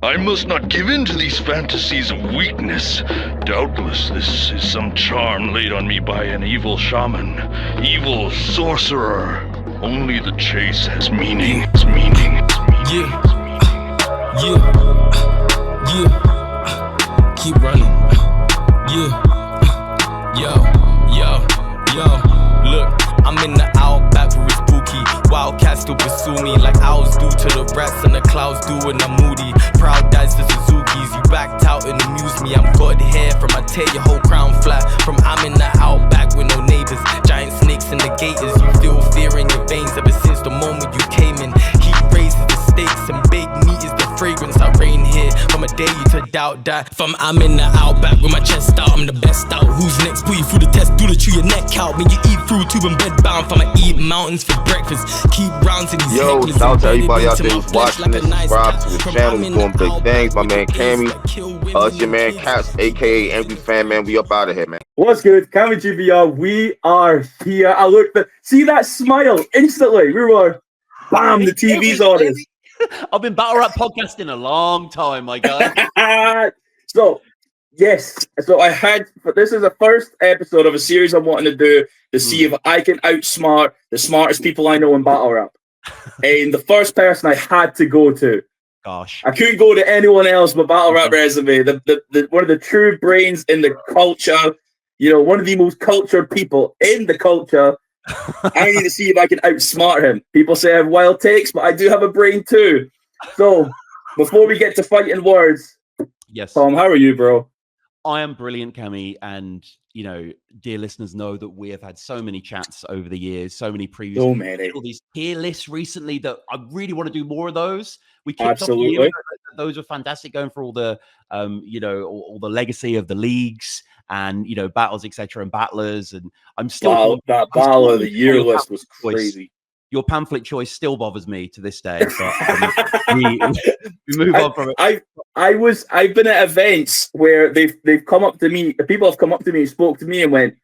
I must not give in to these fantasies of weakness. Doubtless this is some charm laid on me by an evil shaman, evil sorcerer. Only the chase has meaning. It's meaning. Yeah, keep running. Look, I'm in the outback where it's spooky. Wildcats still pursue me like owls do to the rats and the clouds do when I'm moody. Proud dads to Suzuki's, you backed out and amuse me. I'm good hair from I tear your whole crown flat. From I'm in the outback with no neighbors, giant snakes and the gators. You feel fear in your veins ever since the moment you came in. Heat raises the stakes and baked meat is the fragrance. I reign here from a day you to doubt that. From I'm in the outback with my chest out, I'm the best out. Who's next? Put you through the test, do the chew your neck out. Man, you eat through tube and bed bound. From I eat mountains for breakfast. Keep rounds in these necklaces. Shout out to everybody out there who's watching this. Subscribe to the channel. We're doing big things. My man Cammy. It's your man Caps, aka MV Fan Man. We up out of here, man. What's good? Cammygbr Vs. We are here. I looked at, see that smile instantly. We were, bam, the TV's on us. I've been battle rap podcasting a long time, my guy. So, yes. So I had, this is the first episode of a series I'm wanting to do to see if I can outsmart the smartest people I know in battle rap. And the first person I had to go to. Gosh. I couldn't go to anyone else but Battle Rap Resume. The one of the true brains in the culture, you know, one of the most cultured people in the culture. I need to see if I can outsmart him. People say I have wild takes, but I do have a brain too. So before we get to fighting words, yes, Tom, how are you, bro? I am brilliant, Cammy, and you know, dear listeners know that we have had so many chats over the years, so many previous, so many, all these tier lists recently that I really want to do more of those. We kicked absolutely off those were fantastic, going for all the you know, all the legacy of the leagues and you know, battles, etc., and battlers. And I'm still that battle of the year list was crazy. Your pamphlet choice still bothers me to this day, but we move on from it. I've been at events where they've come up to me, people have come up to me and spoke to me and went,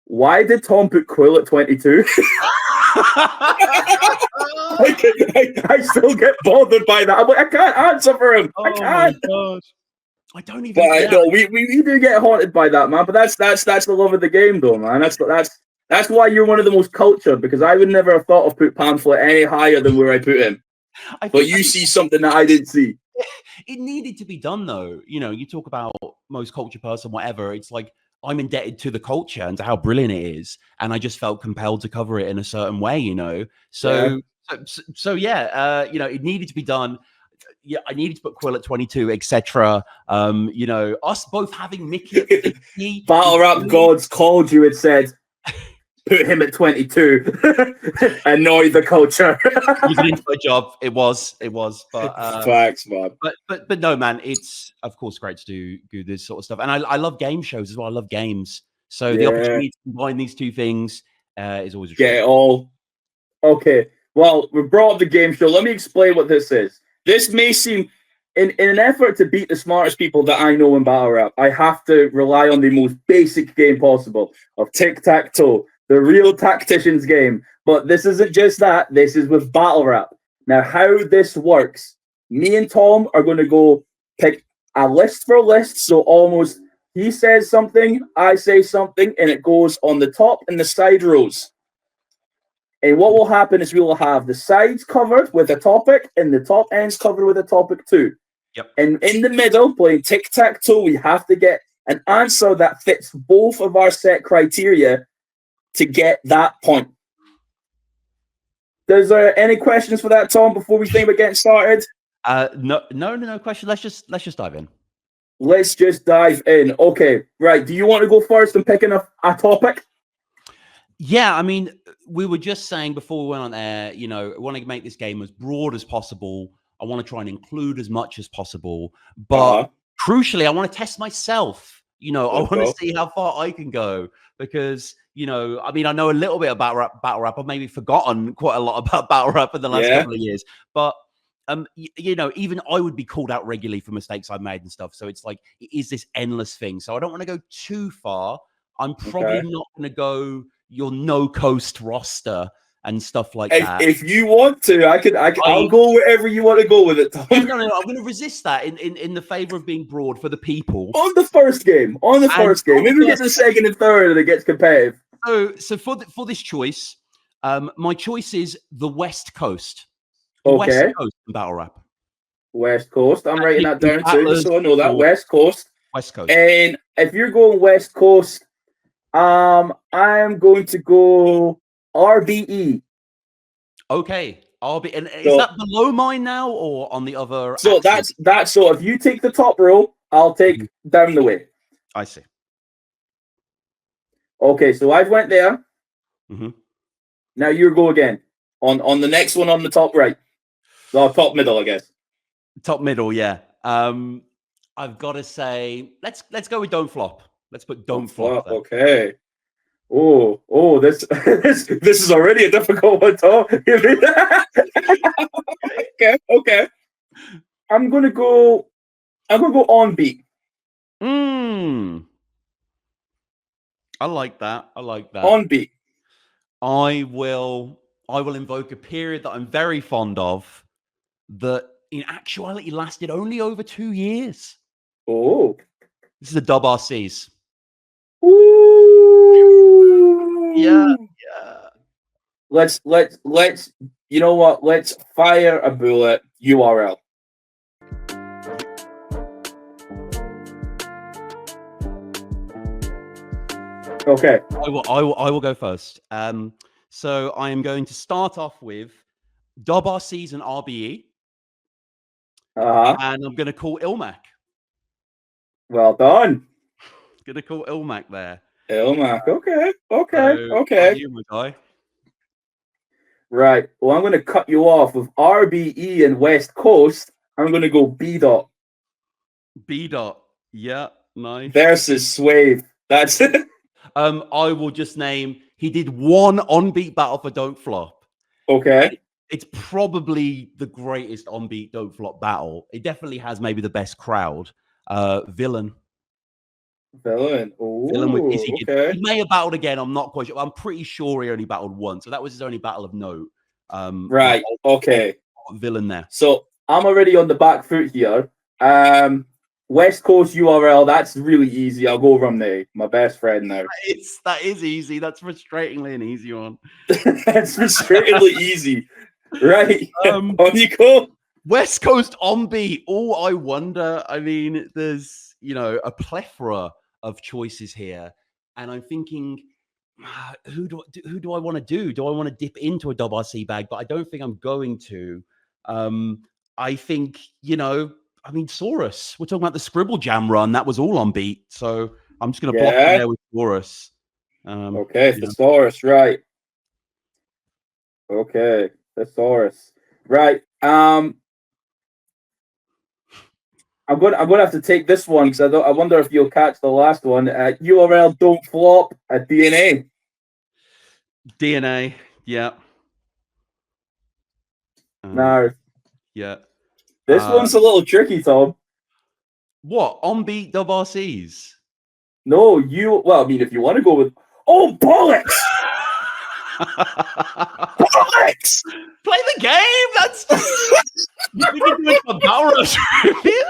"Why did Tom put Quill at 22?" I still get bothered by that. I'm like, I can't answer for him. I can't. I don't even. But I know we do get haunted by that, man. But that's the love of the game, though, man. That's why you're one of the most cultured, because I would never have thought of put Pamphlet any higher than where I put him. But you see something that I didn't see. It needed to be done, though. You know, you talk about most cultured person, whatever. It's like I'm indebted to the culture and to how brilliant it is, and I just felt compelled to cover it in a certain way. You know, so yeah, you know, it needed to be done. Yeah, I needed to put Quill at 22, etc. You know, us both having Mickey at 50. Battle rap gods called you and said, put him at 22. Annoy the culture. He's an inside job. It was, but facts, man. But no, man, it's of course great to do this sort of stuff, and I love game shows as well. I love games, so the opportunity to combine these two things is always a treat. Get it all. Okay, well, we brought up the game show. Let me explain what this is. This may seem, in an effort to beat the smartest people that I know in battle rap, I have to rely on the most basic game possible of Tic Tac Toe, the real tactician's game. But this isn't just that. This is with battle rap. Now, how this works, me and Tom are going to go pick a list for list. So almost he says something, I say something, and it goes on the top and the side rows. And what will happen is we will have the sides covered with a topic and the top ends covered with a topic too. Yep. And in the middle, playing tic-tac-toe, we have to get an answer that fits both of our set criteria to get that point. Is there any questions for that, Tom, before we think about getting started? No question. Let's just dive in. Let's just dive in. Okay, right. Do you want to go first and pick a topic? Yeah, I mean, we were just saying before we went on air, you know, I want to make this game as broad as possible. I want to try and include as much as possible. But crucially, I want to test myself. You know, I want to see how far I can go because, you know, I mean, I know a little bit about battle rap. I've maybe forgotten quite a lot about battle rap in the last couple of years. But, you know, even I would be called out regularly for mistakes I've made and stuff. So it's like, it is this endless thing. So I don't want to go too far. I'm probably not going to go your no coast roster and stuff like if, that. If you want to, I'll go wherever you want to go with it, Tom. No, I'm going to resist that in the favor of being broad for the people. On the first game. Maybe we get to the second and third and it gets competitive. So for this choice, my choice is the West Coast. Okay. West Coast battle rap. West Coast. I'm writing that down too, just so I know that. West Coast. West Coast. And if you're going West Coast, I am going to go RBE. Okay. RBE. And is that below mine now or on the other? So axis? that's so if you take the top row, I'll take down the way. I see. Okay, so I've went there. Mm-hmm. Now you go again on the next one on the top right. Well, top middle, I guess. Top middle, yeah. I've got to say, let's go with Don't Flop. Let's put Don't Flop. Okay. Oh, this is already a difficult one, Tom. Okay. I'm gonna go on beat. I like that. On beat. I will invoke a period that I'm very fond of that in actuality lasted only over 2 years. Oh. This is the Dub RCs. Ooh. Yeah. Let's you know what? Let's fire a bullet URL. Okay. I will go first. So I am going to start off with Dub RCs and RBE. And I'm going to call Ilmac. Well done. Going to call Ilmac there. Ilmac. Okay. You, my guy. Right. Well, I'm going to cut you off with RBE and West Coast. I'm going to go B dot. B dot. Yeah. Nice. Versus Swave. That's it. I will just name. He did one on-beat battle for Don't Flop. Okay. It's probably the greatest on-beat Don't Flop battle. It definitely has maybe the best crowd. Villain. Ooh, Villain with Izzy. Okay. He may have battled again. I'm not quite sure. I'm pretty sure he only battled once. So that was his only battle of note. Right. Okay. Villain there. So I'm already on the back foot here. West Coast URL, that's really easy. I'll go Rumney, my best friend now. That is easy. That's frustratingly an easy one. That's frustratingly easy. Right. On you go. West Coast on beat. Oh, I wonder. I mean, there's, a plethora of choices here. And I'm thinking, who do I want to do? Do I want to dip into a Dub RC bag? But I don't think I'm going to. I think, Saurus. We're talking about the Scribble Jam run. That was all on beat. So I'm just going to block it there with Saurus. Okay, Thesaurus, right. Okay, Thesaurus. Right. I'm gonna have to take this one because I wonder if you'll catch the last one. URL Don't Flop at DNA. DNA, yeah. No. Yeah. This one's a little tricky, Tom. What? On beat Dub RCs? No, if you want to go with bollocks! Bollocks! Play the game! That's you think you're doing a battle rush review?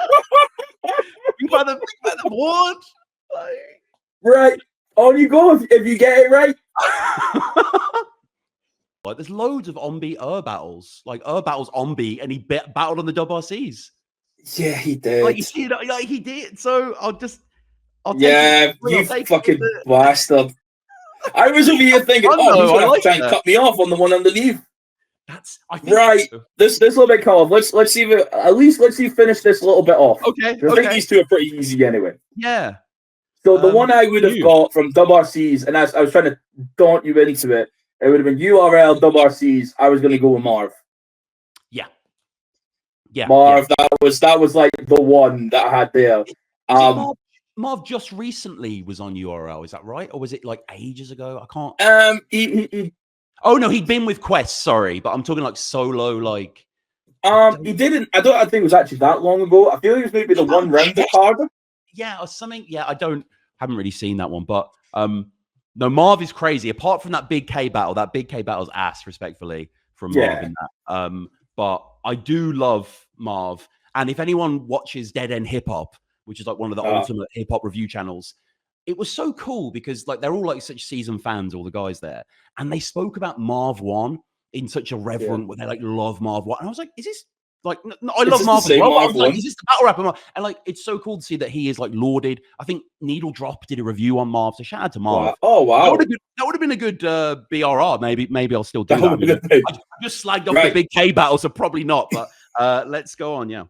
Think about the board. Right. On you go if you get it right. Like, there's loads of on-beat battles. Like battles on beat, and he battled on the Dub RCs. Yeah, he did. Like, you see it, like he did. So I'll take you fucking bastard. I was over here thinking, he's gonna try and cut me off on the one underneath. I think right. So. This little bit cut off. Let's see if let's finish this a little bit off. Okay. I think these two are pretty easy anyway. Yeah. So the one I would have got from Dub RCs, and I was trying to daunt you into it, it would have been URL Dub RCs. I was going to go with Marv. Yeah. Marv. Yeah. That was like the one that I had there. Marv just recently was on URL. Is that right, or was it like ages ago? I can't. Oh no, he'd been with Quest. Sorry, but I'm talking like solo. Like, he didn't. I think it was actually that long ago. I feel like it was maybe the one round the card. Yeah, or something. Yeah, haven't really seen that one, but No, Marv is crazy. Apart from that big K battle, that big K battle's ass, respectfully, from Marv in that. But I do love Marv. And if anyone watches Dead End Hip Hop, which is like one of the ultimate hip hop review channels, it was so cool because like they're all like such seasoned fans, all the guys there, and they spoke about Marv 1 in such a reverent way. They like love Marv 1, and I was like, is this like I love Marv as well? I was like, is this the battle rapper? And like, it's so cool to see that he is like lauded. I think Needle Drop did a review on Marv, so shout out to Marv. Wow. Oh wow, that would have been a good BRR. Maybe I'll still do that. I just slagged off the big K battle, so probably not. But let's go on. Yeah.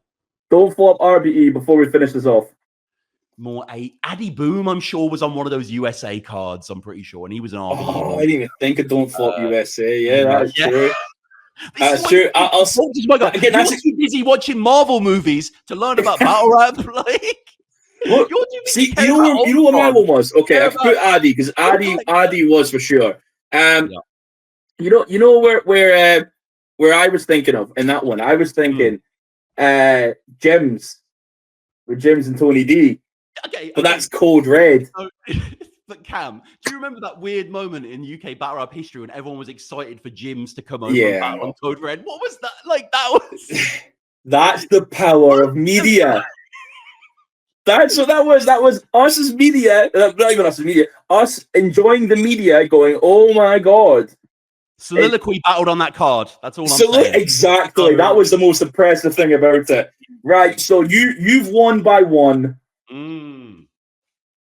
Don't flop RBE before we finish this off. More Addy Boom, I'm sure, was on one of those USA cards. I'm pretty sure, and he was an RBE. Oh, I didn't even think of Don't Flop USA. Yeah, that's true. That's true. I'll again, you're too busy watching Marvel movies to learn about battle rap. Like, look, see, you know what my one was? Okay, I put Addy because Addy was for sure. You know where I was thinking of in that one. I was thinking Gems with Gems and Tony D. Okay, but that's Code Red. So, but Cam, do you remember that weird moment in UK battle rap history when everyone was excited for Jims to come over and battle on Code Red? What was that? Like that was. That's the power of media. That was us as media, not even us as media, us enjoying the media, going, oh my god. Soliloquy battled on that card. That's all I'm saying. Exactly. That was the most impressive thing about it. Right. So you've won by one.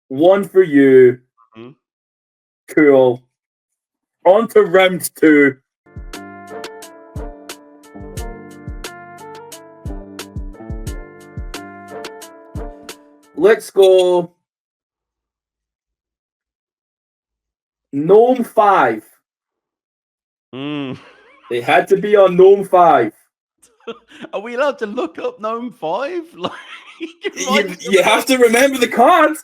One for you. Cool. On to round 2. Let's go. Gnome 5. They had to be on Gnome 5. Are we allowed to look up Gnome 5? Like, you have to remember the card.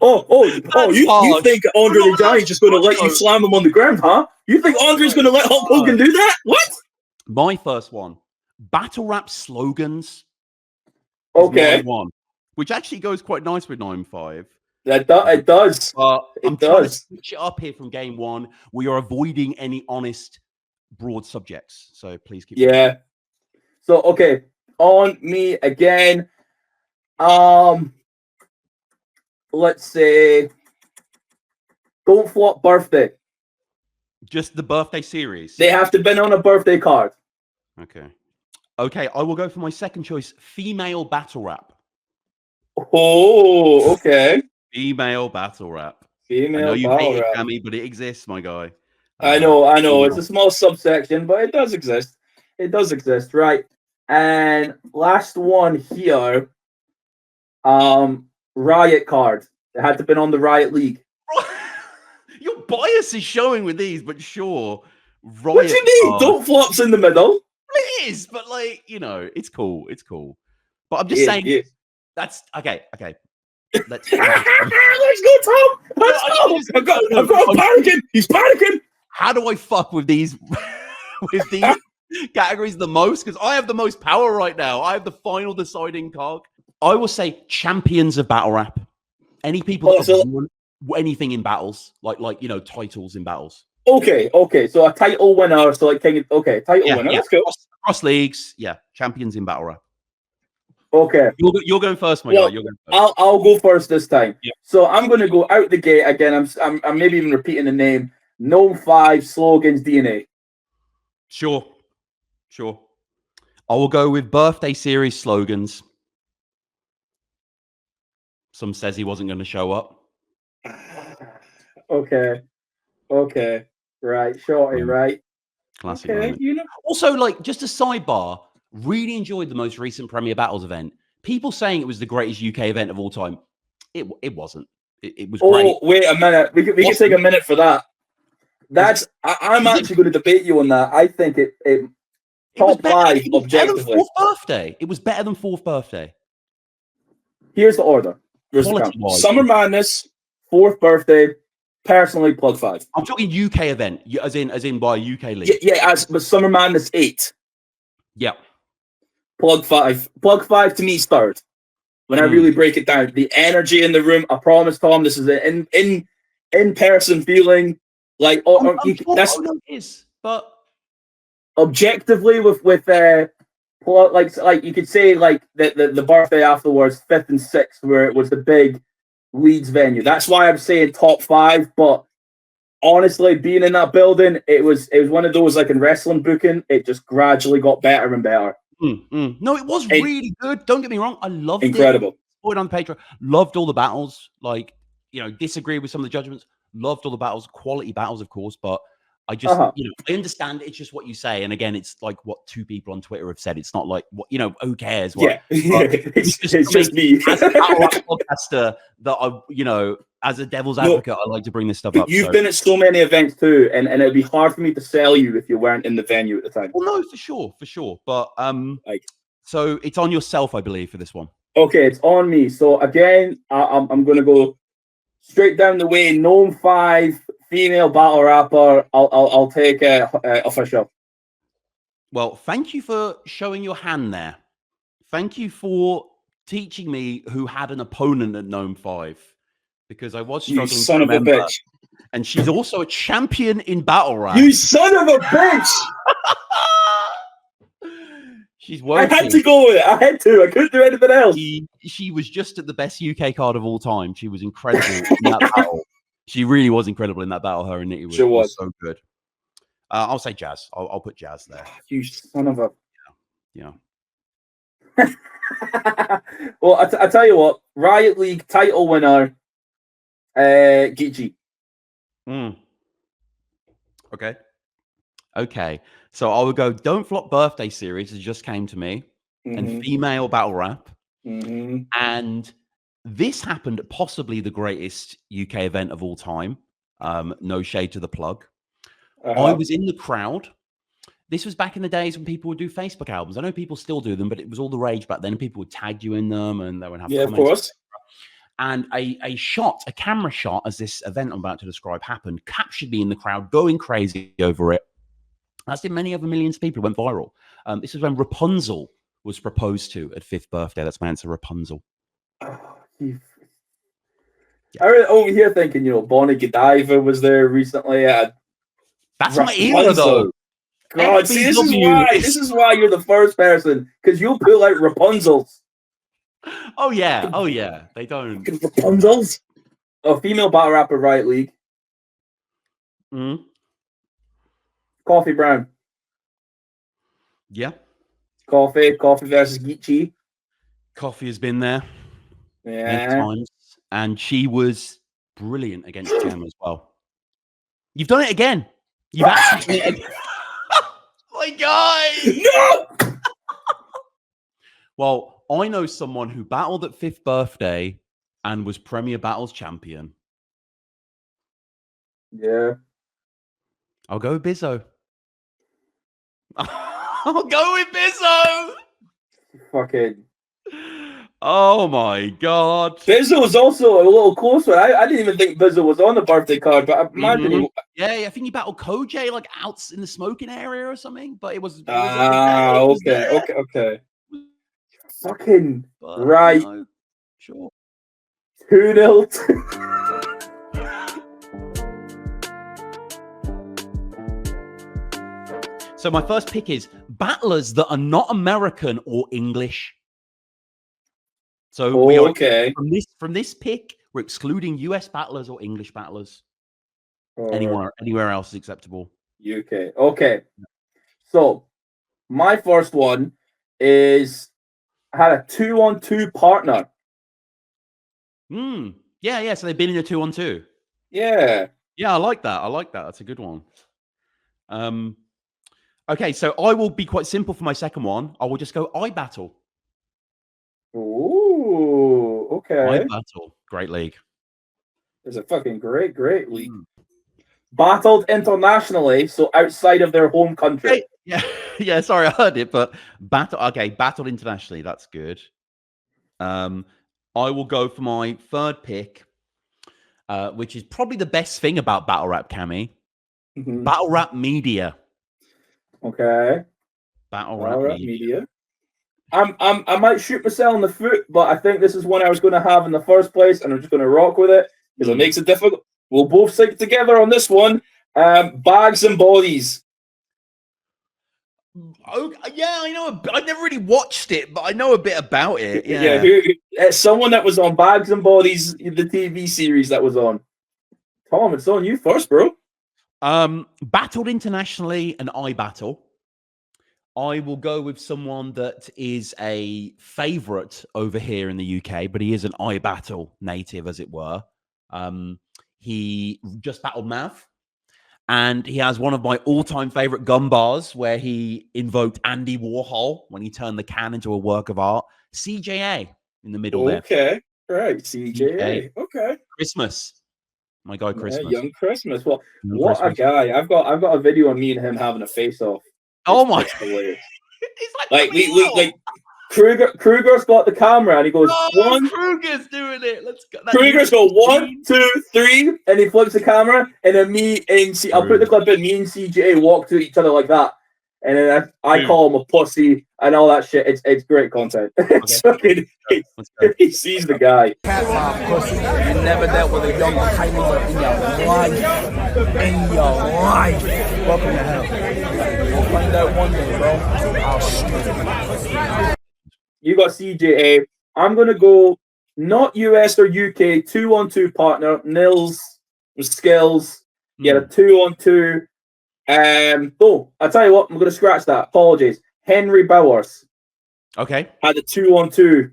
You think Andre the Giant's just going to let you slam him on the ground, huh? You think Andre's going to let Hulk Hogan do that? What? My first one. Battle rap slogans. Okay. One, which actually goes quite nice with 9-5. It does. I'm trying to switch it up here from game 1. We are avoiding any honest, broad subjects. So please keep going. So, okay. On me again. Let's say Don't Flop Birthday. Just the birthday series. They have to be on a birthday card. Okay, I will go for my second choice, female battle rap. Oh, okay. Female battle rap. Female I know you battle hate rap. it, Cammy, but it exists, my guy. I know. It's a small subsection, but it does exist. It does exist, right? And last one here. Riot card. It had to been on the Riot League. Your bias is showing with these, but sure. Riot what do you mean? Don't Flop's in the middle. It is, but like, you know, it's cool. It's cool. But I'm just saying that's okay. Let's go, Tom. Let's go. I've got a panicking. He's panicking. How do I fuck with these categories the most? Because I have the most power right now. I have the final deciding cog. I will say champions of battle rap. Any people that have won anything in battles, like you know, titles in battles. Okay. So a title winner, so like title winner. Let's go. Across leagues, champions in battle rap. Okay. You're going first, my guy. You're going first. I'll go first this time. Yeah. So I'm going to go out the gate again. I'm maybe even repeating the name. Gnome 5 slogans DNA. Sure. I will go with birthday series slogans. Some says he wasn't going to show up. Okay. Right. Shorty, right. Classic moment. You know. Also, like, just a sidebar, really enjoyed the most recent Premier Battles event. People saying it was the greatest UK event of all time. It wasn't. It was great. Oh, wait a minute. We can take a minute for that. I'm actually going to debate you on that. I think it top 5 objectively. Fourth birthday. It was better than Fourth Birthday. Here's the order. Summer Madness, Fourth Birthday, personally plug 5. I'm talking UK event, as in by UK league. But Summer Madness 8. Yeah. Plug 5. Plug 5 to me is third. When I really break it down, the energy in the room. I promise, Tom, this is in in-person feeling. Like, but objectively with like you could say like the birthday afterwards, 5th and 6th, where it was the big Leeds venue. That's why I'm saying top 5. But honestly, being in that building, it was one of those, like in wrestling booking, it just gradually got better and better. No, it was really good. Don't get me wrong, I loved incredible. it. Incredible. On Patreon, loved all the battles. Like, disagree with some of the judgments. Loved all the battles, quality battles, of course, but I just, I understand it's just what you say. And again, it's like what 2 people on Twitter have said. It's not like, what, who cares? What, yeah. It's just me. As a podcaster that I, as a devil's advocate, I like to bring this stuff up. You've been at so many events too, and it'd be hard for me to sell you if you weren't in the venue at the time. Well, no, for sure. But, so it's on yourself, I believe, for this one. Okay, it's on me. So again, I'm going to go straight down the way. Gnome 5, female battle rapper. I'll take official. Well, thank you for showing your hand there. Thank you for teaching me who had an opponent at Gnome 5, because I was struggling. You son of a bitch. And she's also a champion in battle rap. You son of a bitch. She's working. I had to go with it. I had to. I couldn't do anything else. She was just at the best UK card of all time. She was incredible in that battle. She really was incredible in that battle. Her and Nitty was so good. I'll say Jazz. I'll put Jazz there. You son of a... Yeah. Well, I tell you what. Riot League title winner, Geechee. Okay. So I would go Don't Flop Birthday Series. It just came to me. And female battle rap. And this happened at possibly the greatest UK event of all time. No shade to the plug. I was in the crowd. This was back in the days when people would do Facebook albums. I know people still do them, but it was all the rage back then. People would tag you in them, and they would have comments. Of course. And a camera shot, as this event I'm about to describe happened, captured me in the crowd, going crazy over it. As did many other millions of people. It went viral. This is when Rapunzel was proposed to at 5th birthday. That's my answer, Rapunzel. I was over here thinking, Bonnie Godiva was there recently. That's my era, though. God, see, this is why you're the first person, because you'll pull out Rapunzels. Oh yeah, they don't. Rapunzels. A female battle rapper, Riot League. Coffee Brown. Yeah. Coffee versus Geechee. Coffee has been there many times, and she was brilliant against Gem as well. You've done it again. You've actually. My God! No. Well, I know someone who battled at 5th birthday and was Premier Battles champion. Yeah. I'll go with Bizzo. I'll go with Bizzo. Fucking. Oh my God. Bizzo was also a little closer. I didn't even think Bizzo was on the birthday card, but I imagine I think he battled Koj like out in the smoking area or something, but it was. Okay. Fucking right. Sure. 2-0. So my first pick is battlers that are not American or English. So from this pick, we're excluding US battlers or English battlers. Anywhere else is acceptable. UK. Okay. So my first one is had a 2-on-2 partner. Yeah. So they've been in a 2-on-2. Yeah. Yeah, I like that. That's a good one. Okay, so I will be quite simple for my second one. I will just go iBattle. Ooh, okay. iBattle, great league. It's a fucking great league. Battled internationally, so outside of their home country. Yeah. Sorry, I heard it, but battled internationally. That's good. I will go for my third pick, which is probably the best thing about battle rap, Cammy. Battle rap media. Okay. Battle rap media. I might shoot myself in the foot, but I think this is one I was going to have in the first place, and I'm just going to rock with it because it makes it difficult. We'll both stick together on this one. Bags and Bodies. Oh, yeah, I know. I never really watched it, but I know a bit about it. Yeah. It's someone that was on Bags and Bodies, the TV series that was on. Tom, it's on you first, bro. Battled internationally and I battle. I will go with someone that is a favorite over here in the UK, but he is an I battle native, as it were. He just battled Mav. And he has one of my all-time favorite gun bars where he invoked Andy Warhol when he turned the can into a work of art. CJA in the middle there. Okay, right. CJA. Okay. Christmas. My guy Christmas. Young Christmas. Well, what a guy. I've got a video of me and him having a face-off. Oh my! It's like we Kruger's got the camera and he goes, one. Kruger's doing it. Let's go. Kruger's go 1, 2, 3, and he flips the camera, and then me and I'll put the clip in. Me and CJ walk to each other like that, and then I call him a pussy and all that shit. It's great content. Okay. He sees the guy. You never dealt with a young Cammygbr in your life. In your life. Welcome to hell. We'll find out one day, bro. I'll shoot. You got CJA. I'm gonna go not US or UK 2-on-2 partner. Nils skills. Get a 2-on-2. Oh, I tell you what, I'm gonna scratch that. Apologies. Henry Bowers. Okay. Had a 2-on-2.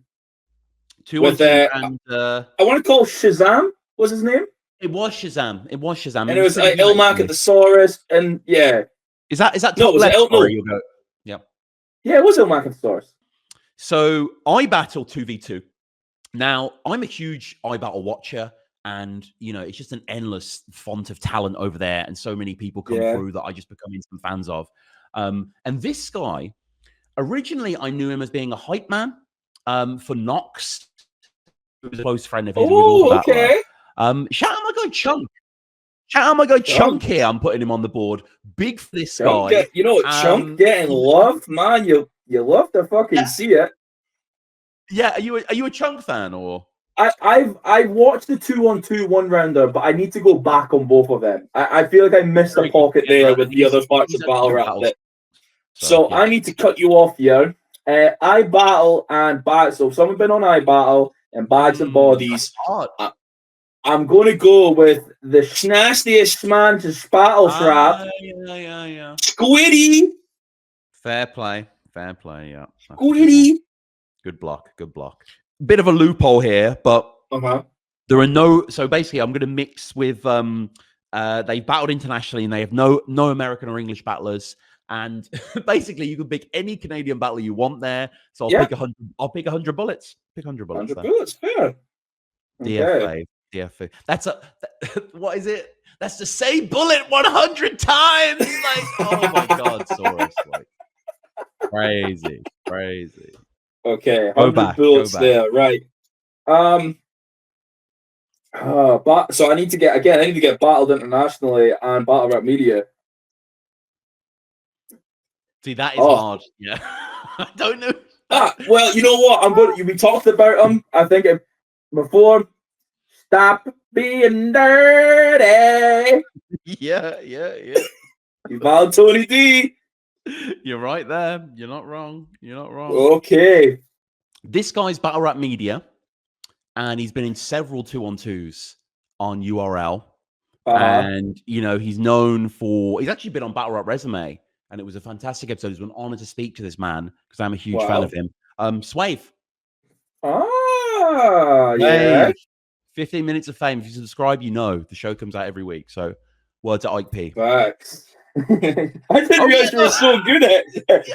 2-on-2 and I want to call Shazam. Was his name? It was Shazam. And it was like Ilmac at the Saurus, and yeah. Is that no? Was it Yeah, it was Ilmac at the Saurus. So I battle 2v2. Now I'm a huge I battle watcher, and it's just an endless font of talent over there, and so many people come through that I just become instant fans of. And this guy, originally I knew him as being a hype man for Nox, who was a close friend of his. Oh, okay. Shout out my guy Chunk. Shout out my guy Chunk here. I'm putting him on the board. Big for this guy. Chunk getting loved, man. You love to fucking see it. Yeah, are you a Chunk fan or? I've watched the 2-on-2 one-rounder, but I need to go back on both of them. I feel like I missed a pocket there with the other parts of battle rap. So I need to cut you off here. I battle and bag. So someone been on I battle and Bags and Bodies. I'm going to go with the schnastiest man to battle trap. Yeah. Squiddy. Fair play, yeah. Squiddy. Good block. Bit of a loophole here, but there are no. So basically, I'm going to mix with. They've battled internationally, and they have no American or English battlers. And basically, you can pick any Canadian battler you want there. So I'll pick 100. I'll pick 100 bullets. Pick 100 bullets. 100 bullets, fair. DFA. That's what is it? That's the same bullet 100 times. Like, oh my god, Saurus. Like, crazy. Okay, 100 bullets there, right? So I need to get battled internationally and battle rap media. See, that is hard. Yeah, I don't know. Well, you know what? We talked about them. I think before. Stop being dirty. Yeah. You battled Tony D. You're right there. You're not wrong. Okay. This guy's battle rap media, and he's been in several 2-on-2s on URL. And he's known for. He's actually been on Battle Rap Resume, and it was a fantastic episode. It was an honor to speak to this man because I'm a huge fan of him. Swave. Yeah. 15 minutes of fame. If you subscribe, the show comes out every week. So, word to Ike P. Facts. I didn't realize you were so good at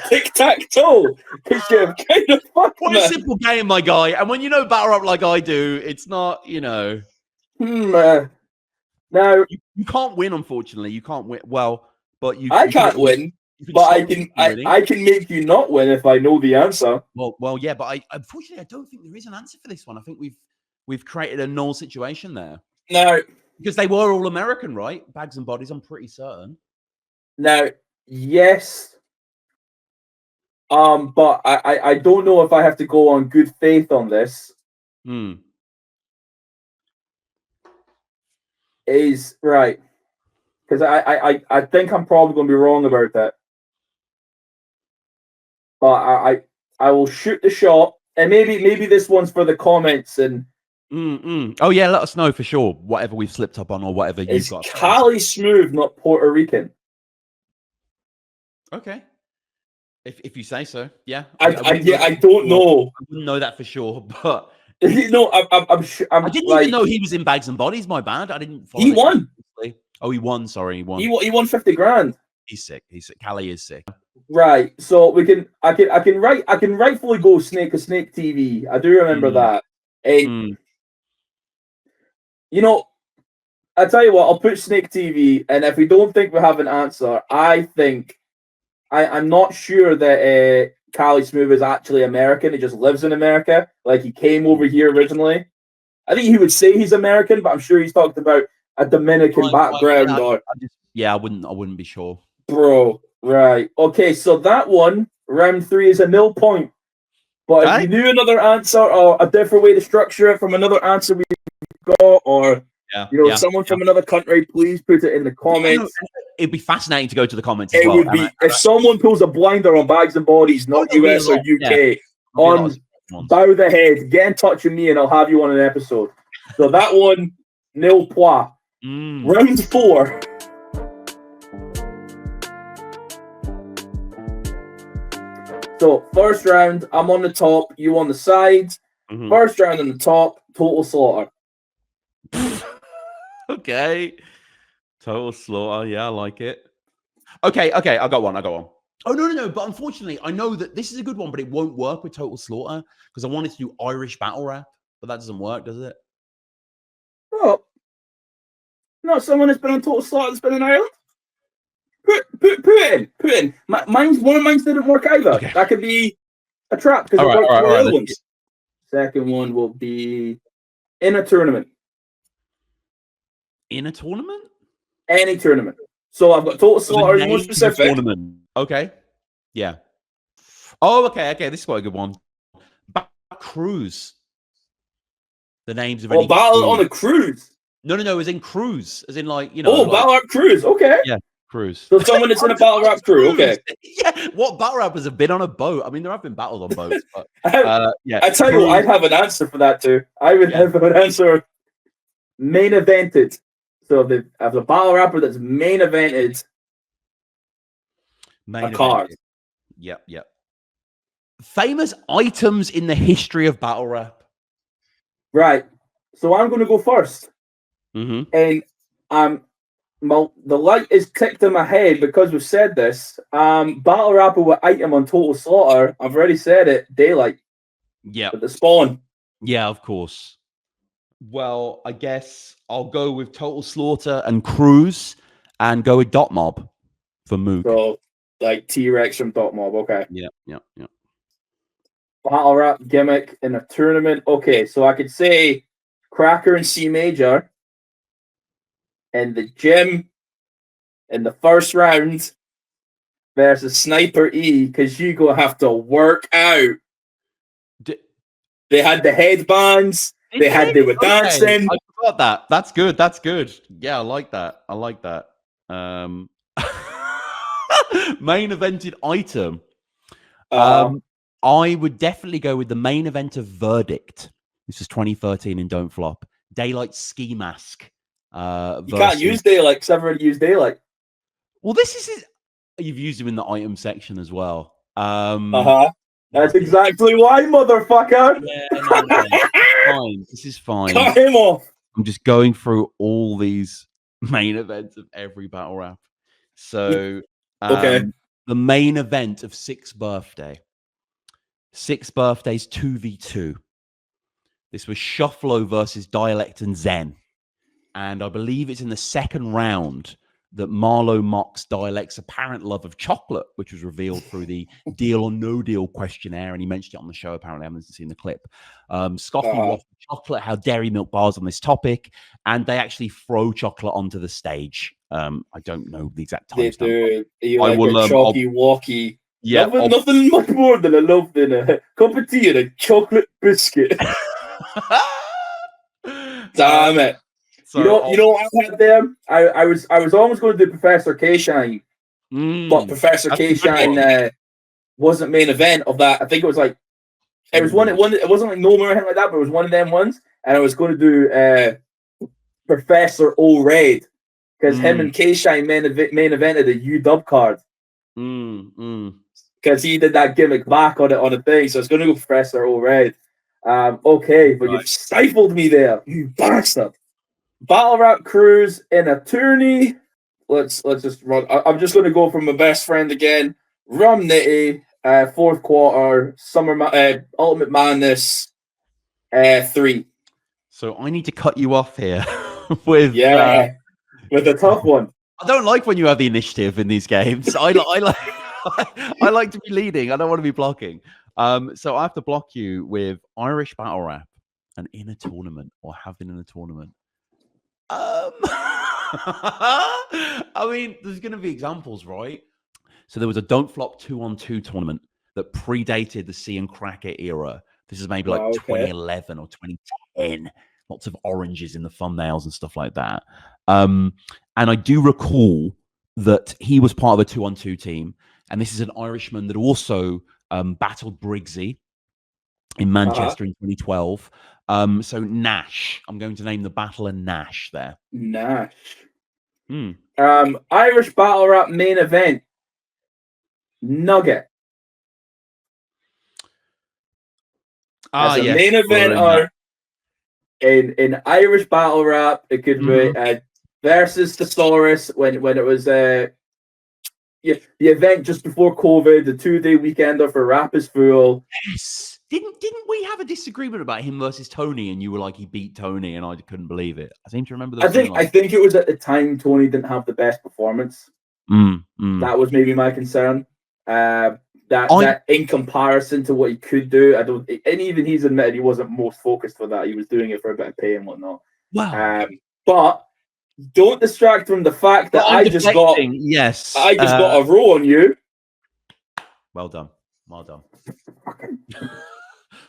Tic Tac Toe. Because you're kind of fucking. What a simple game, my guy. And when you know battle rap like I do, it's not, Now you can't win. Unfortunately, you can't win. Well, but I can't win. But I can make you not win if I know the answer. Well, yeah. But unfortunately, I don't think there is an answer for this one. I think we've created a null situation there. No, because they were all American, right? Bags and Bodies. I'm pretty certain. Now, yes. But I don't know if I have to go on good faith on this. is right. Because I think I'm probably going to be wrong about that. But I will shoot the shot, and maybe this one's for the comments. And oh yeah, let us know for sure. Whatever we've slipped up on, or whatever you've got. Cali Smooth not Puerto Rican? Okay, if you say so, yeah. I don't know. I wouldn't know that for sure, but no, I'm sure. I didn't even know he was in Bags and Bodies. My bad. I didn't. He won. Oh, he won. Sorry, he won. He won 50 grand. He's sick. Cali is sick. Right. So I can rightfully go Snake TV. I do remember that. And you know, I tell you what, I'll put Snake TV, and if we don't think we have an answer, I think I'm not sure that Cali Smooth is actually American. He just lives in America. Like, he came over here originally. I think he would say he's American, but I'm sure he's talked about a Dominican background. I wouldn't be sure. Bro, right. Okay, so that one, round 3 is a 0 point. But if you knew another answer or a different way to structure it from another answer we got, or someone from another country, please put it in the comments. It'd be fascinating to go to the comments. It would be if someone pulls a blinder on Bags and Bodies, not US or UK, on Bow the Head, get in touch with me and I'll have you on an episode. So that one, 0 point. Round 4. So first round, I'm on the top, you on the sides. First round on the top, total slaughter. Okay. Total slaughter. Yeah, I like it. Okay. I got one. Oh, no. But unfortunately, I know that this is a good one, but it won't work with total slaughter because I wanted to do Irish battle rap, but that doesn't work, does it? Well, not someone that's been on total slaughter that's been in Ireland. Put in. One of mine didn't work either. Okay. That could be a trap because it worked for the other ones. Second one will be in a tournament. In a tournament? Any tournament. So I've got total slaughter, more specific. Tournament. Okay. Yeah. Oh, okay. This is quite a good one. Cruise. The names of any battle on a cruise. No. As in cruise. As in battle rap cruise. Okay. Yeah. Cruise. So someone that's in a battle rap crew. Okay. Yeah. What battle rappers have been on a boat? I mean, there have been battles on boats, but I tell you what, I'd have an answer for that too. I would have an answer. Main evented. So if the battle rapper that's main evented a card. Yep. Famous items in the history of battle rap. Right. So I'm going to go first. And the light is ticked in my head because we've said this. Battle rapper with item on total slaughter. I've already said it. Daylight. Yeah. With the spawn. Yeah, of course. Well, I guess I'll go with Total Slaughter and Cruise and go with Dot Mob for Moog. So, like T-Rex from Dot Mob, okay. Yeah. Battle rap gimmick in a tournament. Okay, so I could say Cracker and C Major in the gym in the first round versus Sniper E because you go have to work out. They had the headbands. They were dancing. I forgot that. That's good. Yeah, I like that. Main evented item. I would definitely go with the main event of Verdict. This is 2013 in Don't Flop. Daylight Ski Mask. You can't use Daylight because I've already used Daylight. Well, you've used him in the item section as well. That's exactly why, motherfucker. Yeah, fine. This is fine. Cut him off. I'm just going through all these main events of every battle rap. So, the main event of 6th Birthday. 6th Birthday's 2v2. This was Shufflo versus Dialect and Zen. And I believe it's in the second round that Marlowe mocks Dialect's apparent love of chocolate, which was revealed through the deal or no deal questionnaire. And he mentioned it on the show. Apparently, I haven't seen the clip. Scoffing off chocolate, how dairy milk bars on this topic. And they actually throw chocolate onto the stage. I don't know the exact time. They do. I will, chalky walkie. Yeah, nothing much more than I love than a cup of tea and a chocolate biscuit. Damn it. So you know what I had there? I was almost going to do Professor K-Shine, but Professor K-Shine wasn't main event of that. I think it was like it was one. It wasn't like no more or anything like that, but it was one of them ones. And I was going to do Professor O-Red because him and K-Shine main evented a UW card. Because he did that gimmick back on a thing, so I was going to go Professor O-Red. Okay, but you've stifled me there, you bastard. Battle rap crews in a tourney. Let's just run. I'm just going to go from my best friend again. Rum Nitty, fourth quarter, Ultimate Madness, 3. So I need to cut you off here with with a tough one. I don't like when you have the initiative in these games. I like I like to be leading. I don't want to be blocking. So I have to block you with Irish battle rap and in a tournament or have been in a tournament. I mean, there's going to be examples, right? So there was a Don't Flop 2-on-2 tournament that predated the C and Cracker era. This is maybe like 2011 or 2010. Lots of oranges in the thumbnails and stuff like that. And I do recall that he was part of a 2-on-2 team. And this is an Irishman that also battled Briggsy in Manchester in 2012. So Nash. I'm going to name the battle of Nash there. Nash. Irish battle rap main event. Nugget. As a main eventer in Irish battle rap, it could be versus Thesaurus when it was the event just before COVID, the 2-day weekender for Rap is Fool. Yes. Didn't we have a disagreement about him versus Tony, and you were like he beat Tony, and I couldn't believe it. I seem to remember that. I think it was at the time Tony didn't have the best performance. That was maybe my concern. That in comparison to what he could do, and even he's admitted he wasn't most focused for that. He was doing it for a bit of pay and whatnot. Wow. But don't distract from the fact that I just got a row on you. Well done.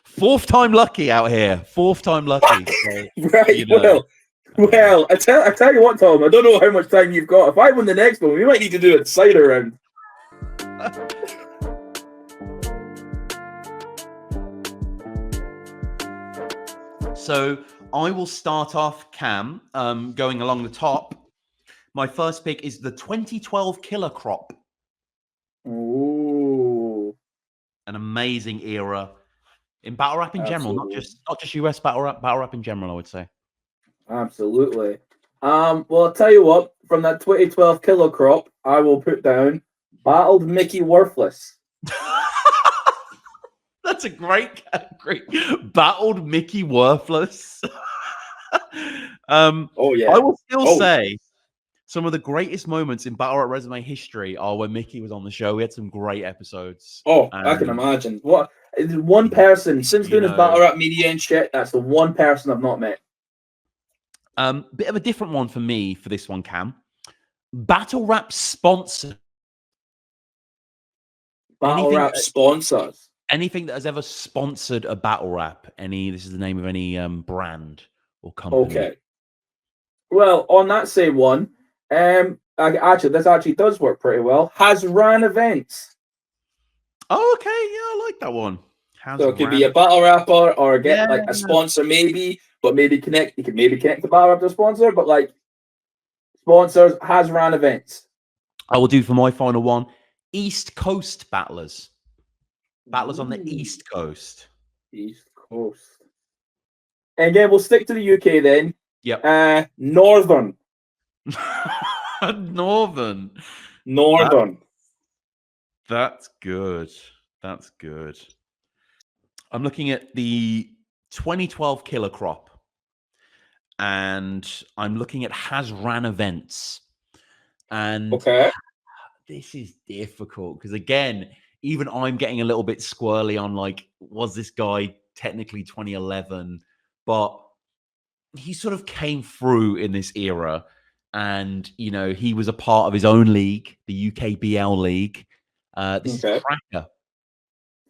Fourth time lucky out here. Fourth time lucky. So, right. You know. Well. I tell you what, Tom. I don't know how much time you've got. If I win the next one, we might need to do a cider round. So I will start off, Cam, going along the top. My first pick is the 2012 Killer Crop. Ooh. An amazing era in battle rap in general, not just US battle rap in general, I would say. Absolutely. Well, I'll tell you what, from that 2012 Killer Crop, I will put down Battled Mickey Worthless. That's a great category. Battled Mickey Worthless. Oh yeah. I will still say some of the greatest moments in battle rap resume history are when Mickey was on the show. We had some great episodes. Oh, I can imagine. What one person since doing his battle rap media and shit, that's the one person I've not met. Bit of a different one for me for this one, Cam. Battle rap sponsor. Rap sponsors. Anything that has ever sponsored a battle rap. This is the name of any brand or company. Okay. Well, on that same one, this actually does work pretty well. Has ran events. Oh, okay. Yeah, I like that one. So it could be a battle rapper or get like a sponsor, maybe, but maybe connect. You could maybe connect the battle rap to a sponsor, but like sponsors has ran events. I will do for my final one. East Coast battlers. Battlers on the East Coast. East Coast. And then we'll stick to the UK then. Yep. Northern. Northern. That's good. That's good. I'm looking at the 2012 Killer Crop. And I'm looking at has ran events. And this is difficult because again, even I'm getting a little bit squirrely on like, was this guy technically 2011? But he sort of came through in this era. And, you know, he was a part of his own league, the UKBL League. This is Cracker.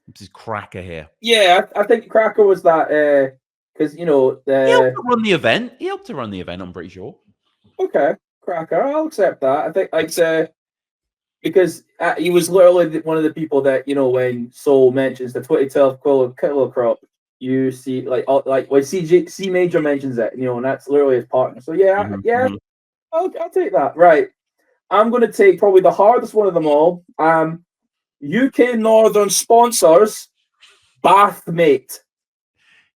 This is Cracker here. Yeah, I think Cracker was that because you know He helped to run the event. He helped to run the event. I'm pretty sure. Okay, cracker. I'll accept that. I think I'd say because he was literally one of the people that, you know, when Soul mentions the 2012 Killer Crop, you see like when C Major mentions it, you know, and that's literally his partner. So yeah, I'll take that. Right. I'm going to take probably the hardest one of them all. UK Northern sponsors, Bathmate.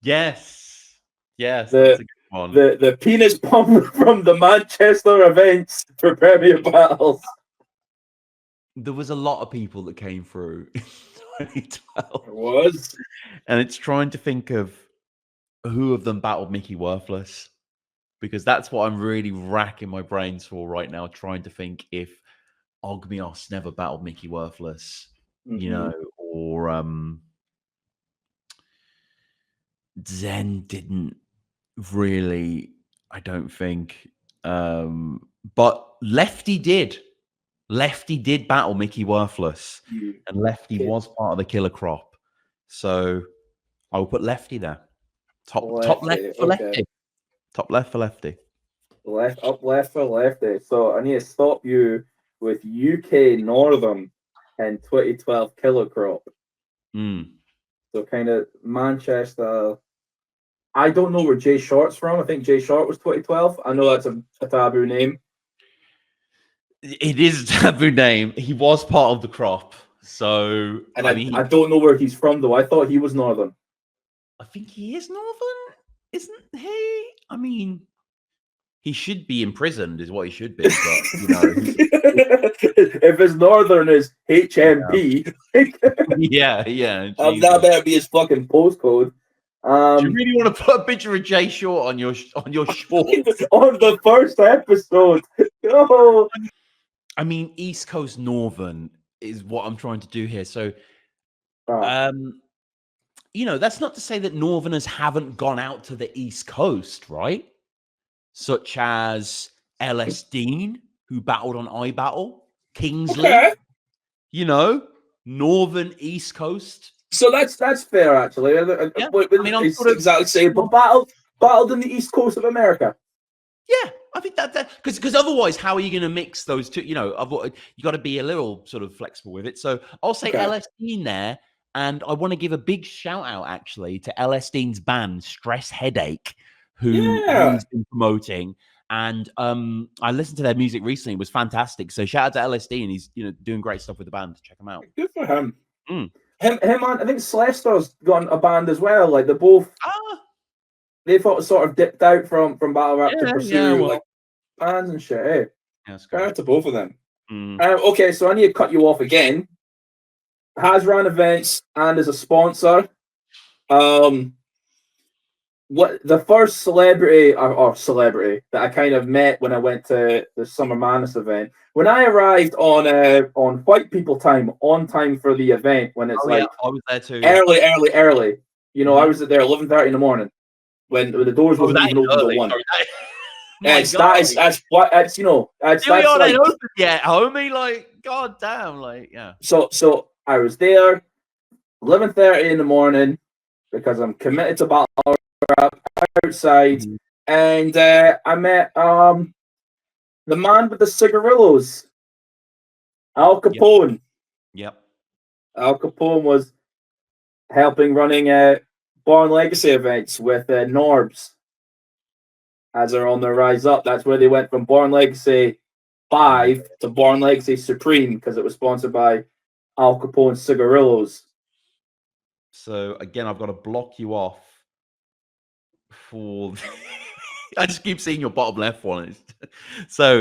Yes, that's a good one. The penis pump from the Manchester events for Premier Battles. There was a lot of people that came through in 2012. It was. And it's trying to think of who of them battled Mickey Worthless, because that's what I'm really racking my brains for right now, trying to think if Ogmios never battled Mickey Worthless, you know, or Zen didn't really, I don't think. But Lefty did. Lefty did battle Mickey Worthless, and Lefty was part of the Killer Crop. So I will put Lefty there. Top left for Lefty. Top left for Lefty. Left for Lefty. So I need to stop you with UK Northern and 2012 Killer Crop. So kind of Manchester. I don't know where Jay Short's from. I think Jay Short was 2012. I know that's a taboo name. It is a taboo name. He was part of the crop. So and I don't know where he's from though. I thought he was Northern. I think he is Northern, isn't he? I mean, he should be imprisoned, is what he should be. But you know, if his Northern is HMP, yeah. That better be his fucking postcode. Do you really want to put a picture of Jay Short on your shorts on the first episode? No. I mean, East Coast Northern is what I'm trying to do here. So, you know, that's not to say that Northerners haven't gone out to the East Coast, right? Such as LS Dean, who battled on iBattle, Kingsley, you know, Northern East Coast. So that's fair, actually. Yeah. I mean, I'm sort of exactly saying, but battled in the East Coast of America. Yeah, I think that because otherwise, how are you going to mix those two? You know, you got to be a little sort of flexible with it. So I'll say LS Dean there, and I want to give a big shout out actually to LS Dean's band Stress Headache, who he's been promoting. And I listened to their music recently; it was fantastic. So shout out to LS Dean. He's doing great stuff with the band. Check him out. Good for him. Him, I think Slester's got a band as well. Like they're both. They thought sort of dipped out from battle rap to pursue like bands and shit. Eh? Yeah, shout out to both of them. Okay, so I need to cut you off again. Has run events and is a sponsor. What the first celebrity that I kind of met when I went to the Summer Madness event. When I arrived on white people time, on time for the event, when it's I was there too. Early. You know, I was there 11:30 in the morning when the doors wasn't even open till 1. That's you know, that's like, open yet, homie. Like, god damn, like, yeah. So I was there 11:30 in the morning because I'm committed to battle rap outside, and I met the man with the cigarillos, Al Capone. Yep. Al Capone was helping running Born Legacy events with Norbs as they're on their rise up. That's where they went from Born Legacy 5 to Born Legacy Supreme because it was sponsored by Al Capone cigarillos. So again, I've got to block you off for. I just keep seeing your bottom left one. So,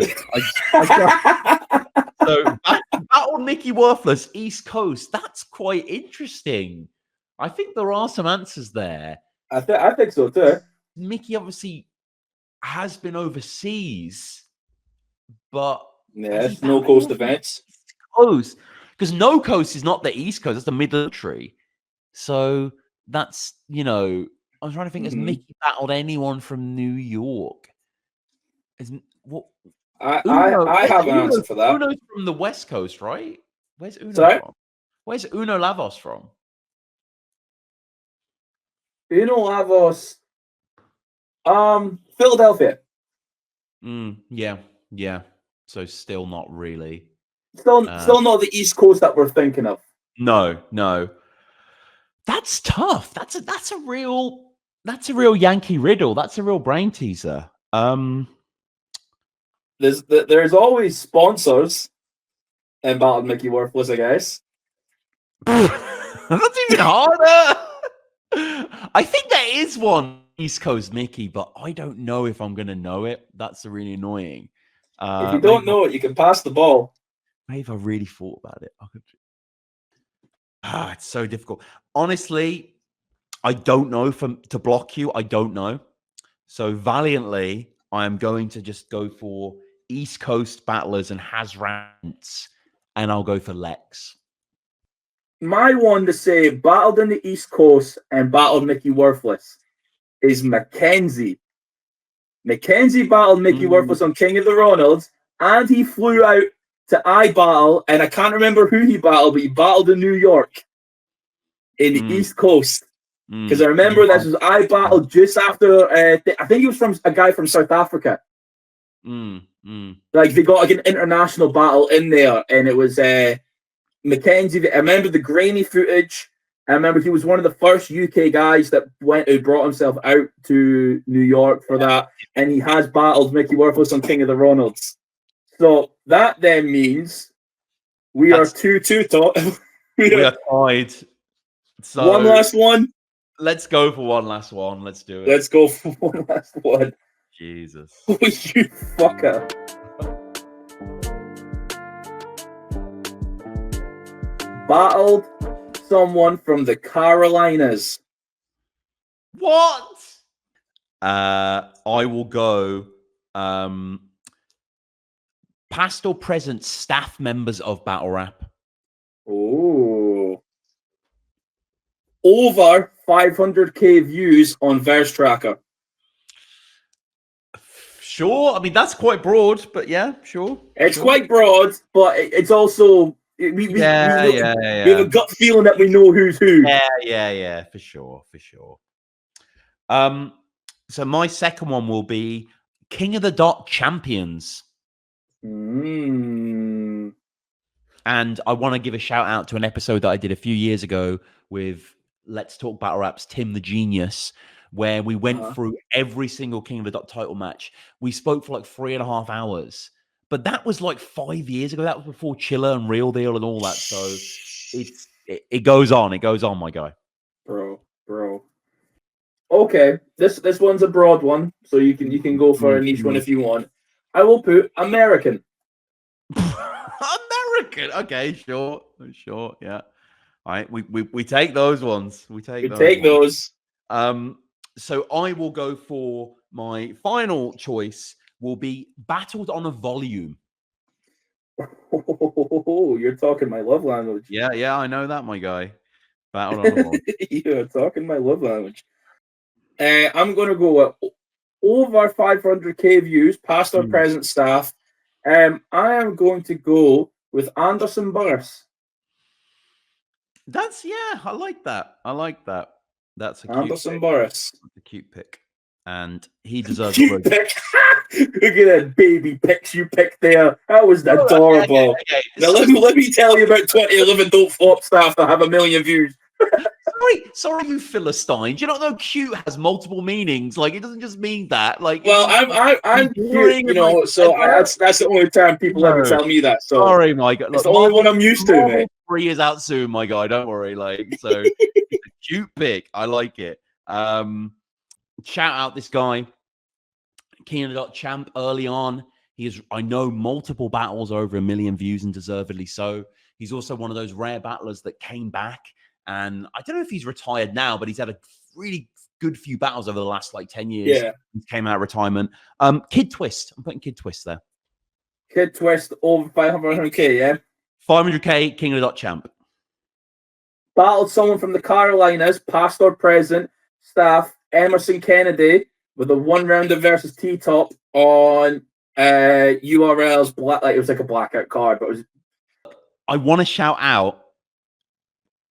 battle Mickey Worthless East Coast. That's quite interesting. I think there are some answers there. I think so too. Mickey obviously has been overseas, but it's no coast events. Coast, because no coast is not the East Coast. That's the military. So that's I'm trying to think. Has Mickey battled anyone from New York? I have an answer for that. Uno's from the West Coast, right? Where's Uno from? Where's Uno Lavos from? Uno Lavos Philadelphia. Yeah. So still not really. Still not the East Coast that we're thinking of. No. That's tough. That's a real Yankee riddle. That's a real brain teaser. There's always sponsors in Battle of Mickey Worthless, I guess. That's even harder. I think there is one East Coast Mickey, but I don't know if I'm gonna know it. That's really annoying. If you don't know it, you can pass the ball. Maybe I really thought about it. It's so difficult. Honestly, I don't know. To block you, I don't know. So valiantly, I am going to just go for East Coast battlers and Hazrants, and I'll go for Lex. My one to say battled in the East Coast and battled Mickey Worthless is Mackenzie. Mackenzie battled Mickey Worthless on King of the Ronalds, and he flew out to iBattle, and I can't remember who he battled, but he battled in New York in the East Coast. Because I remember this was iBattle just after, I think it was from a guy from South Africa. Like they got like an international battle in there, and it was Mackenzie. I remember the grainy footage. I remember he was one of the first UK guys that who brought himself out to New York for that, and he has battled Mickey Worthless on King of the Ronalds. So that then means we are 2-2 top. We are tied. So one last one. Let's go for one last one. Let's do it. Let's go for one last one. Jesus. You fucker. Battled someone from the Carolinas. What? I will go past or present staff members of Battle Rap. Oh. Over 500k views on Verse Tracker. Sure. I mean, that's quite broad, but yeah, sure. It's quite broad, but it's also we have a gut feeling that we know who's who. Yeah, for sure. So my second one will be King of the Dot Champions. And I want to give a shout out to an episode that I did a few years ago with Let's Talk Battle Rap's Tim the Genius, where we went through every single King of the Dot title match. We spoke for like 3.5 hours. But that was like 5 years ago. That was before Chiller and Real Deal and all that. So it goes on. It goes on, my guy. Bro. Okay, this one's a broad one, so you can go for a niche one if you want. I will put American. American. Okay, sure, yeah. All right, we take those ones. We take those. So I will go for my final choice. Will be battled on a volume. Oh, you're talking my love language. Yeah, I know that, my guy. Battled on a volume. You're talking my love language. I'm going to go with over 500k views, past or present staff. I am going to go with Anderson Burris. I like that. That's a Anderson Burris. A cute pick. And he deserves a pick. Look at that baby picks you picked there. That was adorable. Okay. Now let me tell you about 2011 Dope Flop staff that have 1 million views. Sorry, you Philistine. Do you not know cute has multiple meanings? Like, it doesn't just mean that. Like, well, I'm cute, you know. So that's the only time people ever tell me that. So sorry, my God. It's the only one I'm used to, mate. 3 is out soon, my guy. Don't worry. Like, so it's a cute pick. I like it. Shout out this guy, King of the Dot champ. Early on, he has, I know, multiple battles over 1 million views, and deservedly so. He's also one of those rare battlers that came back. And I don't know if he's retired now, but he's had a really good few battles over the last like 10 years. Yeah. He came out of retirement. Kid Twist. I'm putting Kid Twist there. Kid Twist over 500k, yeah? 500k, King of the Dot champ. Battled someone from the Carolinas, past or present, staff, Emerson Kennedy, with a 1 rounder versus T-Top on URL's black. Like, it was like a blackout card, but it was. I want to shout out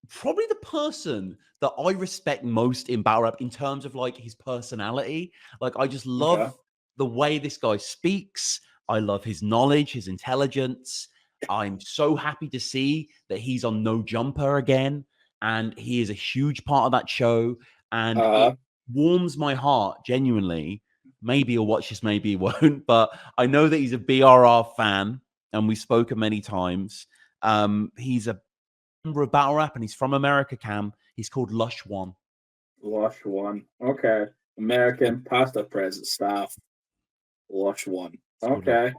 probably the person that I respect most in battle rap in terms of like his personality. Like I just love the way this guy speaks. I love his knowledge, his intelligence. I'm so happy to see that he's on No Jumper again, and he is a huge part of that show. And it warms my heart genuinely. Maybe he'll watch this, maybe he won't, but I know that he's a BRR fan, and we've spoken many times. He's a member of battle rap, and he's from America, Cam. He's called Lush One. Lush One. Okay. American past present staff. Lush One. Okay.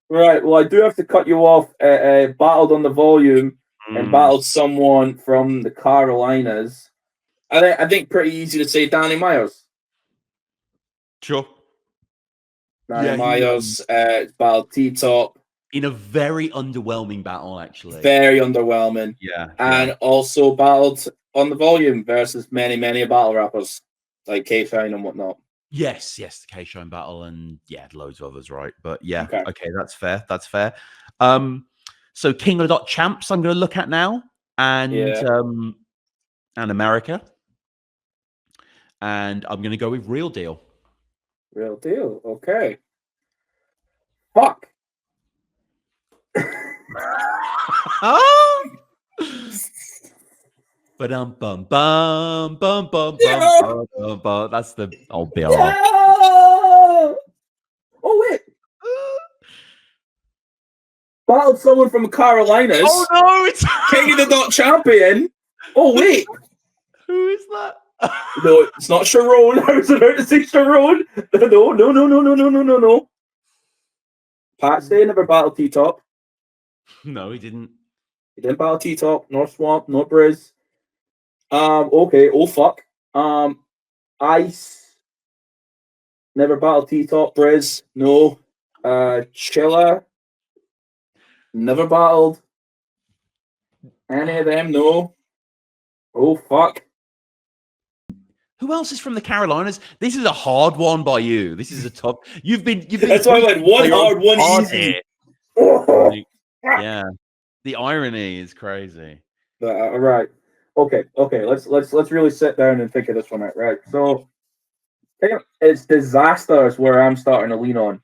Right. Well, I do have to cut you off. Battled on the volume and battled someone from the Carolinas. I think pretty easy to say Danny Myers. Sure. Danny Myers battled T-Top. In a very underwhelming battle, actually. Very underwhelming. Yeah. And also battled on the volume versus many battle rappers like K-Shine and whatnot. Yes, the K-Shine battle and loads of others, right? But yeah, okay, that's fair. That's fair. So King of the Dot Champs I'm gonna look at now, and America. And I'm gonna go with Real Deal. Real Deal, okay. Fuck. But bum bum bum bum bum bum. That's the old BR. Yeah! Oh wait. Battled someone from the Carolinas. Oh no, it's King of the Dot Champion. Oh wait. Who is that? No, it's not Sharon. I was about to say Sharon. No. Pat Stay never battled T-Top. No, he didn't. He didn't battle T-Top, nor Swamp, nor Briz. Okay. Oh fuck. Ice. Never battled T-Top. Briz. No. Chilla. Never battled. Any of them? No. Oh fuck. Who else is from the Carolinas? This is a hard one by you. This is a tough. You've been. That's why I went one hard, one easy. Yeah, the irony is crazy. Right. Okay. Let's really sit down and think of this one out. Right. So, it's Disasters where I'm starting to lean on.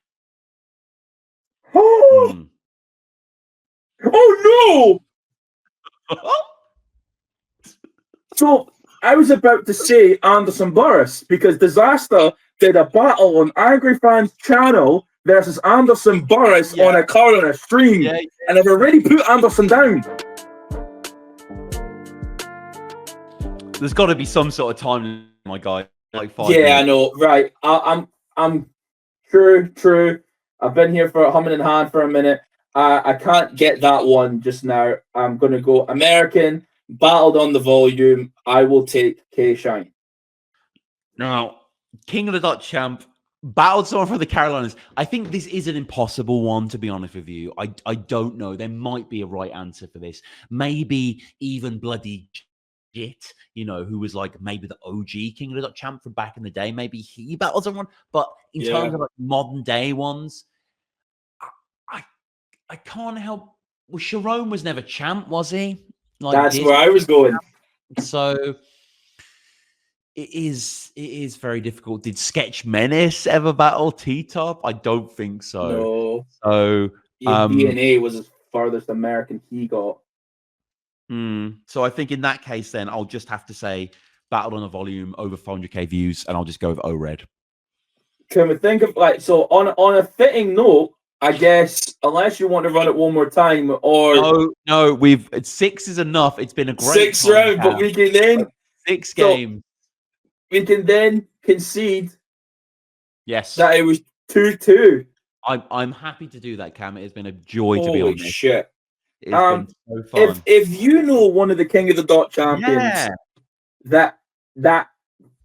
Oh no! So I was about to say Anderson Burris because Disaster did a battle on Angry Fans channel versus Anderson Burris on a card on a stream, and I've already put Anderson down. There's got to be some sort of time, my guy. Like 5 minutes. I know. Right. I'm true. I've been here for humming and hand for a minute. I can't get that one just now. I'm gonna go American. Battled on the volume. I will take K-Shine. Now, King of the Dot Champ battled someone from the Carolinas. I think this is an impossible one, to be honest with you. I don't know. There might be a right answer for this. Maybe even bloody Jit, who was like maybe the OG King of the Dot Champ from back in the day. Maybe he battled someone. But in terms of like modern day ones, I can't help. Well, Sharon was never champ, was he? Like that's where I was going. So it is very difficult. Did Sketch Menace ever battle T-Top? I don't think so. No. So DNA was the farthest American he got. So I think in that case, then I'll just have to say battled on a volume over 400k views, and I'll just go with O-Red. Can we think of on a fitting note? I guess unless you want to run it one more time, or no, 6 is enough. It's been a great 6 round, but we can then 6 games. We can then concede. Yes, that it was 2-2. I'm happy to do that, Cam. It has been a joy to be on this. Shit. It's been so fun. If you know one of the King of the Dot champions that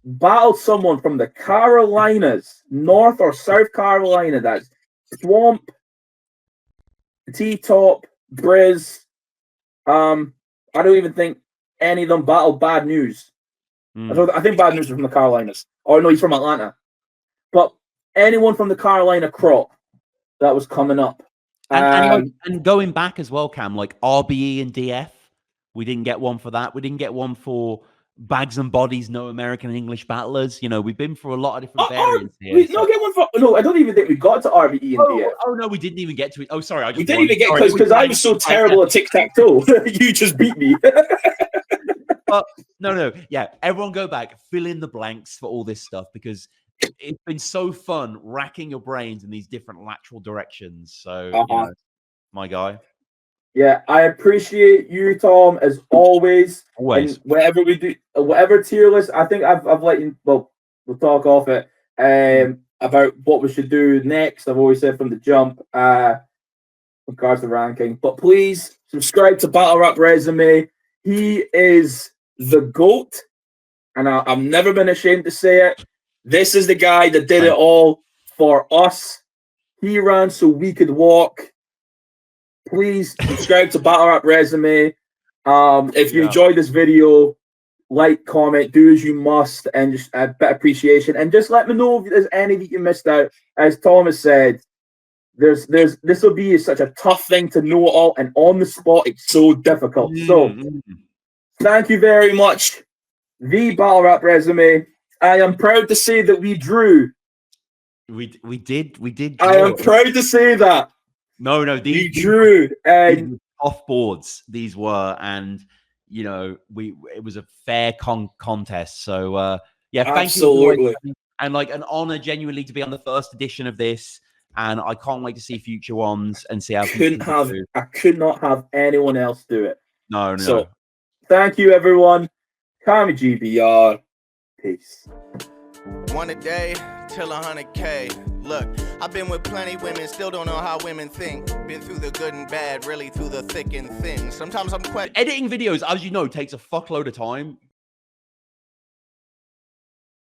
battled someone from the Carolinas, North or South Carolina, that's Swamp, T-Top, Briz. I don't even think any of them battled Bad News. I think Bad News is from the Carolinas. Oh no, he's from Atlanta. But anyone from the Carolina crop that was coming up. And going back as well, Cam, like RBE and DF We didn't get one for that. We didn't get one for Bags and Bodies, No American and English Battlers. You know, we've been for a lot of different variants here. We not get one for. No, I don't even think we got to RBE and DF. Oh no, we didn't even get to it. Oh, sorry, we didn't even get because I was so terrible at Tic Tac Toe. You just beat me. But no, yeah. Everyone go back, fill in the blanks for all this stuff because it's been so fun racking your brains in these different lateral directions. So, you know, my guy. Yeah, I appreciate you, Tom, as always. Always. And whatever we do, whatever tier list, I think I've let you. Well, we'll talk off it about what we should do next. I've always said from the jump, regards to ranking. But please subscribe to Battle Rap Resume. He is the GOAT, and I've never been ashamed to say it. This is the guy that did it all for us. He ran so we could walk. Please subscribe to Battle Rap Resume. If you enjoyed this video, like, comment, do as you must, and just a bit of appreciation. And just let me know if there's any that you missed out. As Thomas said, this will be such a tough thing to know all, and on the spot, it's so difficult. So, thank you very much, the Battle Rap Resume. I am proud to say that we drew. We did. Draw. I am proud to say that. No, these drew and off boards. These were, and you know, it was a fair contest. So yeah, thank you, and like an honor, genuinely, to be on the first edition of this. And I can't wait to see future ones and see how. I could not have anyone else do it. No. So thank you, everyone. Cammygbr BR. Peace. One a day till 100K. Look, I've been with plenty women, still don't know how women think. Been through the good and bad, really through the thick and thin. Sometimes I'm editing videos, as you know, takes a fuckload of time.